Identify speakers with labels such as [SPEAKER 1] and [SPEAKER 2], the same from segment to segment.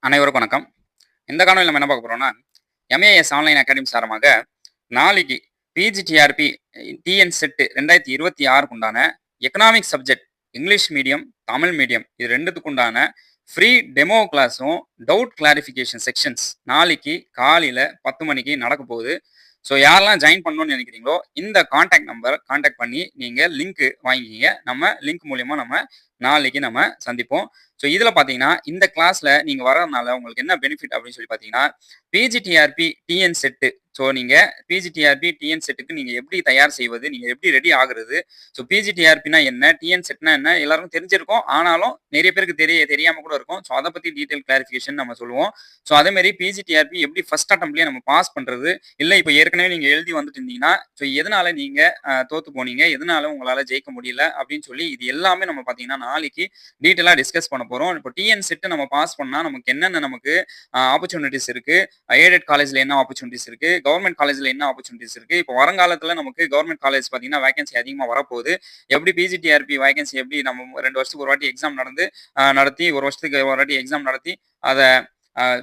[SPEAKER 1] அனைவருக்கும் வணக்கம். இந்த காணொளியில நம்ம என்ன பார்க்க போறோம்னா, எம்ஏஎஸ் ஆன்லைன் அகாடமி சார்பாக நாளைக்கு பிஜிடிஆர்பி டிஎன் செட் 2026க்கு உண்டான economics subject English medium, Tamil medium இது 2த்துக்கு உண்டான ஃப்ரீ டெமோ கிளாஸும், டவுட் கிளாரிஃபிகேஷன் செக்ஷன்ஸ் நாளைக்கு காலையில 10 மணிக்கு நடக்க போகுது. ஸோ யாரெல்லாம் ஜாயின் பண்ணணும்னு நினைக்கிறீங்களோ, இந்த கான்டாக்ட் நம்பர் கான்டாக்ட் பண்ணி நீங்க லிங்க் வாங்கிக்கிங்க. நம்ம லிங்க் மூலியமா நம்ம நாளைக்கு நம்ம சந்திப்போம். ஸோ இதில பார்த்தீங்கன்னா, இந்த கிளாஸ்ல நீங்க வர்றதுனால உங்களுக்கு என்ன பெனிஃபிட் அப்படின்னு சொல்லி பார்த்தீங்கன்னா, பிஜிடிஆர்பி டிஎன் செட்டு. ஸோ நீங்க பிஜிடிஆர்பி டிஎன் செட்டுக்கு நீங்க எப்படி தயார் செய்வது? நீங்க எப்படி ரெடி ஆகுறது? ஸோ பிஜிடிஆர்பினா என்ன? டிஎன் செட்னா என்ன? எல்லாருக்கும் தெரிஞ்சிருக்கும். ஆனாலும் நிறைய பேருக்கு தெரியாம கூட இருக்கும். ஸோ அத பத்தி டீட்டெயில் கிளாரிஃபிகேஷன் நம்ம சொல்லுவோம். ஸோ அதேமாரி பிஜிடிஆர்பி எப்படி ஃபர்ஸ்ட் அட்டெம்ப்ட்லயே நம்ம பாஸ் பண்றது? இல்ல இப்ப ஏற்கனவே நீங்க எழுதி வந்துட்டு இருந்தீங்கன்னா, ஸோ எதனால நீங்க தோத்து போனீங்க? எதனால உங்களால ஜெயிக்க முடியல? அப்படின்னு சொல்லி இது எல்லாமே நம்ம பார்த்தீங்கன்னா, நாளைக்கு டீட்டெயிலா டிஸ்கஸ் பண்ண போறோம். இப்போ டிஎன் செட் நம்ம பாஸ் பண்ணா நமக்கு என்னென்ன நமக்கு ஆப்பர்ச்சுனிட்டீஸ் இருக்கு? எய்டட் காலேஜ்ல என்ன ஆப்பர்ச்சுனிட்டீஸ் இருக்கு? கவர்ன்மெண்ட் காலேஜ்ல என்ன ஆப்பர்ச்சுனிட்டீஸ் இருக்கு? இப்போ வருங்காலத்துல நமக்கு கவர்ன்மெண்ட் காலேஜ் பார்த்தீங்கன்னா, வேகன்சி அதிகமா வரப்போகுது. எப்படி பிஜிடிஆர்பி வேகன்சி எப்படி நம்ம 2 வருஷத்துக்கு ஒரு வாட்டி எக்ஸாம் நடத்தி 1 வருஷத்துக்கு ஒரு வாட்டி எக்ஸாம் நடத்தி அத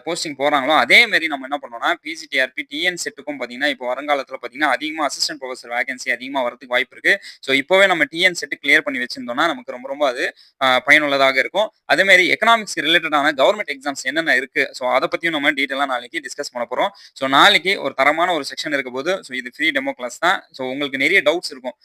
[SPEAKER 1] போஸ்டிங் போறாங்களோ, அதே மாரி நம்ம என்ன பண்ணோம்னா, பிஜிடிஆர்பி டிஎன் செட்டுக்கும் பார்த்தீங்கன்னா, இப்போ வருங்காலத்துல பார்த்தீங்கன்னா, அதிகமா அசிஸ்டன்ட் புரொஃபசர் வேகன்சி அதிகமா வரதுக்கு வாய்ப்பு இருக்கு. ஸோ இப்பவே நம்ம டிஎன் செட் கிளியர் பண்ணி வச்சிருந்தோம்னா, நமக்கு ரொம்ப ரொம்ப அது பயனுள்ளதாக இருக்கும். அதே மாரி எக்கனாமிக்ஸ் ரிலேட்டடான கவர்ன்மெண்ட் எக்ஸாம்ஸ் என்னென்ன இருக்கு? ஸோ அத பத்தியும் நம்ம டீட்டெயிலா நாளைக்கு டிஸ்கஸ் பண்ண போறோம். ஸோ நாளைக்கு ஒரு தரமான ஒரு செக்ஷன் இருக்கபோது, ஸோ இது ஃப்ரீ டெமோ கிளாஸ் தான். ஸோ உங்களுக்கு நிறைய டவுட்ஸ் இருக்கும்.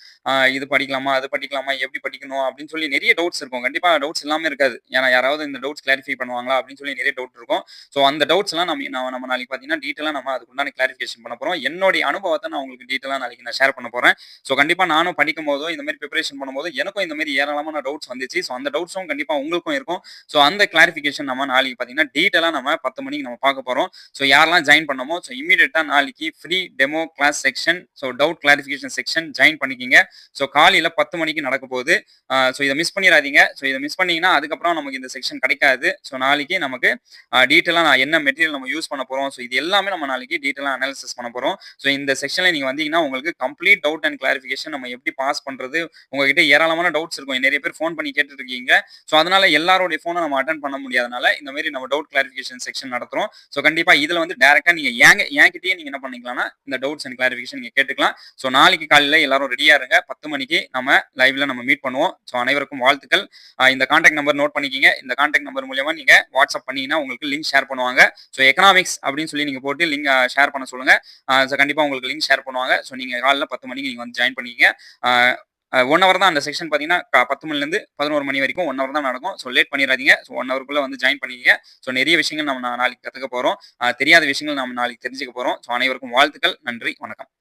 [SPEAKER 1] இது படிக்கலாமா? அது படிக்கலாமா? எப்படி படிக்கணும்? அப்படின்னு சொல்லி நிறைய டவுட்ஸ் இருக்கும். கண்டிப்பா டவுட்ஸ் இல்லாம இருக்காது. ஏன்னா யாராவது இந்த டவுட்ஸ் கிளாரிஃபை பண்ணுவாங்களா? அப்படின்னு சொல்லி நிறைய டவுட் இருக்கும். ஸோ அந்த டவுட்ஸ்லாம் நம்ம நாளைக்கு பார்த்தீங்கன்னா, டீட்டெயிலா நம்ம அதுக்கு உண்டான கிளாரிஃபிகேஷன் பண்ண போறோம். என்னுடைய அனுபவத்த நான் உங்களுக்கு டீட்டெயிலா நாளைக்கு நான் ஷேர் பண்ண போறேன். ஸோ கண்டிப்பா நானும் படிக்கும்போதோ, இந்த மாரி பிரிப்பரேஷன் பண்ணும்போது எனக்கும் இந்த மாரி ஏராளமான டவுட்ஸ் வந்துச்சு. ஸோ அந்த டவுட்ஸும் கண்டிப்பா உங்களுக்கும் இருக்கும். ஸோ அந்த கிளாரிஃபிகேஷன் நம்ம நாளைக்கு பார்த்தீங்கன்னா, டீட்டெயிலா நம்ம 10 மணிக்கு நம்ம பார்க்க போறோம். ஸோ யாரெல்லாம் ஜாயின் பண்ணமோ, ஸோ இம்மீடியட்டா நாளைக்கு free demo class section, so doubt clarification section join பண்ணிக்கிங்க. ஸோ காலையில 10 மணிக்கு நடக்க போகுது. ஸோ இத மிஸ் பண்ணிறாதீங்க. ஸோ இத மிஸ் பண்ணீங்கன்னா, அதுக்கப்புறம் நமக்கு இந்த செக்ஷன் கிடைக்காது. ஸோ நாளைக்கு நமக்கு டீட்டெயிலா நான் என்ன மெட்டீரியல் நம்ம யூஸ் பண்ண போறோம். ஸோ இது எல்லாமே நம்ம நாளைக்கு டீட்டெயிலா அனாலிசிஸ் பண்ண போறோம். ஸோ இந்த செக்ஷன்ல நீங்க வந்தீங்கன்னா, உங்களுக்கு கம்ப்ளீட் டவுட் அண்ட் கிளாரிஃபிகேஷன் நம்ம எப்படி பாஸ் பண்றது? உங்ககிட்ட ஏராளமான டவுட்ஸ் இருக்கும். நிறைய பேர் ஃபோன் பண்ணி கேட்டுட்டு இருக்கீங்க. ஸோ அதனால எல்லாருடைய ஃபோன நம்ம அட்டெண்ட் பண்ண முடியாதனால, இந்த மாரி நம்ம டவுட் கிளாரிஃபிகேஷன் செக்ஷன் நடத்துறோம். ஸோ கண்டிப்பா இதுல வந்து டைரக்ட்டா நீங்க என்கிட்டயே நீங்க என்ன பண்ணிக்கலாம்னா, இந்த டவுட்ஸ் அண்ட் கிளாரிஃபிகேஷன் நீங்க கேட்டுக்கலாம். ஸோ நாளைக்கு காலையில எல்லாரும் ரெடியா இருங்க. 10 மணிக்கு நம்ம லைவ்ல நம்ம மீட் பண்ணுவோம். ஸோ அனைவருக்கும் வாழ்த்துக்கள். இந்த கான்டாக்ட் நம்பர் நோட் பண்ணிக்கங்க. இந்த கான்டாக்ட் நம்பர் மூலியமா நீங்க வாட்ஸ்அப் பண்ணீங்கன்னா, உங்களுக்கு லிங்க் ஷேர் பண்ணுவாங்க. ஸோ எக்கனாமிக்ஸ் அப்படின்னு சொல்லி நீங்க போட்டு லிங்க் ஷேர் பண்ண சொல்லுங்க. ஸோ கண்டிப்பா உங்களுக்கு லிங்க் ஷேர் பண்ணுவாங்க. ஸோ நீங்க காலைல 10 மணிக்கு நீங்க வந்து ஜாயின் பண்ணிக்கங்க. 1 ஹவர் தான் அந்த செக்ஷன் பார்த்தீங்கன்னா, 10 மணிலேருந்து 11 மணி வரைக்கும் 1 ஹவர் தான் நடக்கும். ஸோ லேட் பண்ணிறாதீங்க. ஸோ 1 ஹவருக்குள்ள வந்து ஜாயின் பண்ணிக்கங்க. ஸோ நிறைய விஷயங்கள் நம்ம நாளைக்கு கத்துக்க போறோம். தெரியாத விஷயங்கள் நம்ம நாளைக்கு தெரிஞ்சுக்க போறோம். ஸோ அனைவருக்கும் வாழ்த்துக்கள். நன்றி. வணக்கம்.